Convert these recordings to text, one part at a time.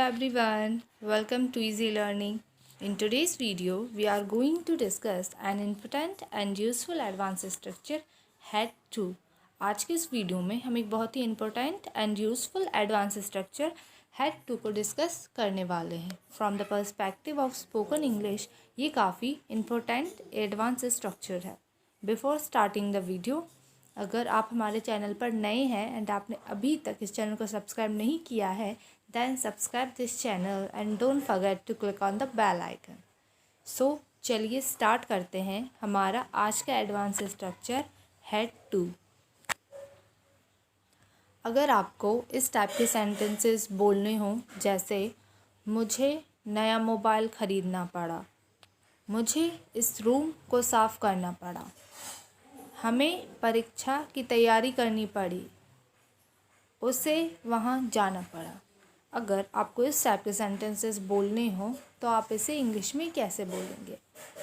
everyone, welcome to Easy Learning. In today's video, we are going to discuss an important and useful advanced structure Head 2. आज के इस video में हम एक बहुत ही important and useful advance structure had 2 को डिस्कस करने वाले हैं. From the perspective of spoken English ये काफ़ी इम्पोर्टेंट एडवांस स्ट्रक्चर है. बिफोर स्टार्टिंग द वीडियो, अगर आप हमारे चैनल पर नए हैं एंड आपने अभी तक इस चैनल को सब्सक्राइब नहीं किया है, then subscribe this channel and don't forget to click on the bell icon. So चलिए स्टार्ट करते हैं हमारा आज का एडवांस स्ट्रक्चर हेड 2. अगर आपको इस टाइप के सेंटेंसेस बोलने हों, जैसे मुझे नया मोबाइल ख़रीदना पड़ा, मुझे इस रूम को साफ़ करना पड़ा, हमें परीक्षा की तैयारी करनी पड़ी, उसे वहाँ जाना पड़ा. अगर आपको इस टाइप के सेंटेंसेस बोलने हो तो आप इसे इंग्लिश में कैसे बोलेंगे?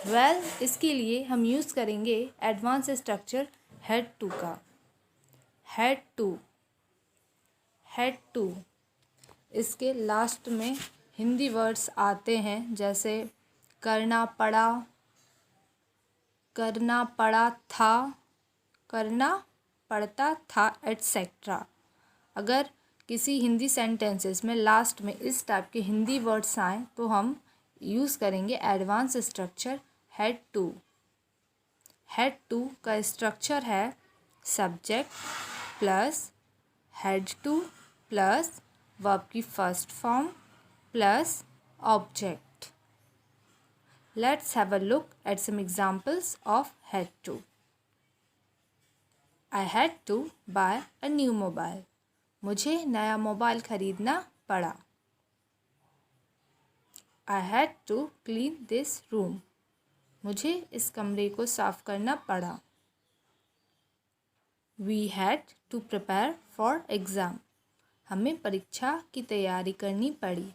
वेल, इसके लिए हम यूज़ करेंगे एडवांस स्ट्रक्चर हेड 2 का. हेड 2 इसके लास्ट में हिंदी वर्ड्स आते हैं, जैसे करना पड़ा, करना पड़ा था, करना पड़ता था, एटसेट्रा. अगर किसी हिंदी सेंटेंसेस में लास्ट में इस टाइप के हिंदी वर्ड्स आएँ तो हम यूज़ करेंगे एडवांस स्ट्रक्चर हेड 2. हेड 2 का स्ट्रक्चर है subject plus had 2 plus verb की first form plus object. Let's have a look at some examples of had 2. I had to buy a new mobile. मुझे नया mobile ख़रीदना पड़ा. I had to clean this room. मुझे इस कमरे को साफ़ करना पड़ा. We had to prepare for exam. हमें परीक्षा की तैयारी करनी पड़ी.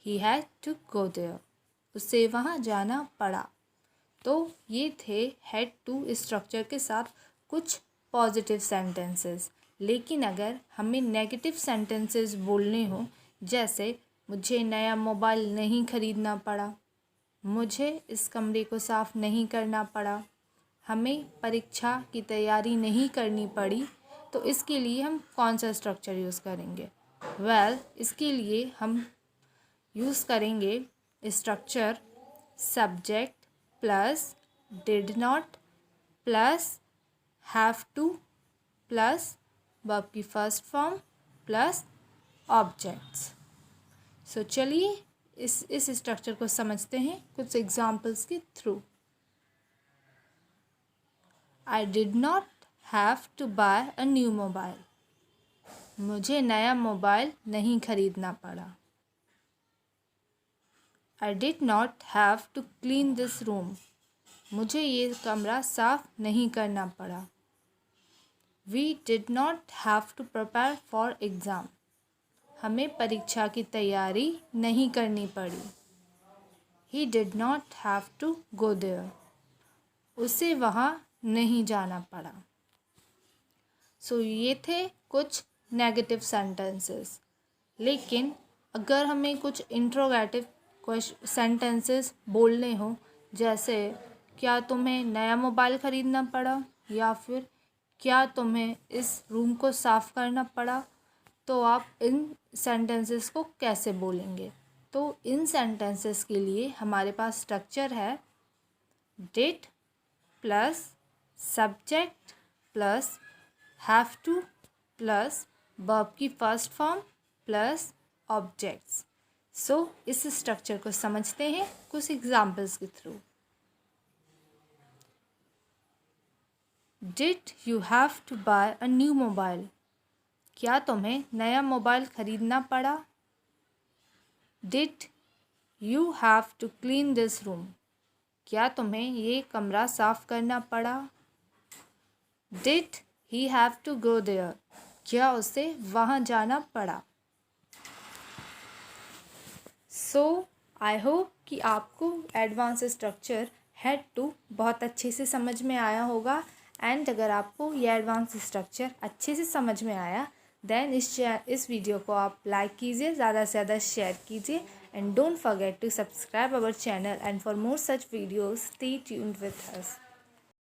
He had to go there. उसे वहाँ जाना पड़ा. तो ये थे हेड 2 स्ट्रक्चर के साथ कुछ पॉजिटिव सेंटेंसेस. लेकिन अगर हमें नेगेटिव सेंटेंसेस बोलने हो, जैसे मुझे नया मोबाइल नहीं ख़रीदना पड़ा, मुझे इस कमरे को साफ़ नहीं करना पड़ा, हमें परीक्षा की तैयारी नहीं करनी पड़ी, तो इसके लिए हम कौन सा स्ट्रक्चर यूज़ करेंगे? वेल, इसके लिए हम यूज़ करेंगे structure subject plus did not plus have to plus verb की first form plus objects. So चलिए इस स्ट्रक्चर को समझते हैं कुछ एग्जांपल्स के थ्रू. I did not have to buy a new mobile. मुझे नया मोबाइल नहीं ख़रीदना पड़ा. I did not have to clean this room. मुझे ये कमरा साफ़ नहीं करना पड़ा. We did not have to prepare for exam. हमें परीक्षा की तैयारी नहीं करनी पड़ी. He did not have to go there. उसे वहाँ नहीं जाना पड़ा. ये थे कुछ नेगेटिव सेंटेंसेस. लेकिन अगर हमें कुछ इंट्रोगेटिव सेंटेंसेस बोलने हो, जैसे क्या तुम्हें नया मोबाइल ख़रीदना पड़ा, या फिर क्या तुम्हें इस रूम को साफ़ करना पड़ा, तो आप इन सेंटेंसेस को कैसे बोलेंगे? तो इन सेंटेंसेस के लिए हमारे पास स्ट्रक्चर है did plus subject plus have to plus verb की फर्स्ट फॉर्म प्लस ऑब्जेक्ट्स. इस स्ट्रक्चर को समझते हैं कुछ एग्जांपल्स के through. Did you have to buy a new mobile? क्या तुम्हें नया मोबाइल ख़रीदना पड़ा? Did you have to clean this room? क्या तुम्हें ये कमरा साफ़ करना पड़ा? Did he have to go there? क्या उसे वहाँ जाना पड़ा? आई होप कि आपको एडवांस स्ट्रक्चर हेड 2 बहुत अच्छे से समझ में आया होगा. एंड अगर आपको ये एडवांस स्ट्रक्चर अच्छे से समझ में आया देन इस वीडियो को आप लाइक कीजिए, ज़्यादा से ज़्यादा शेयर कीजिए and don't forget to subscribe our channel and for more such videos stay tuned with us.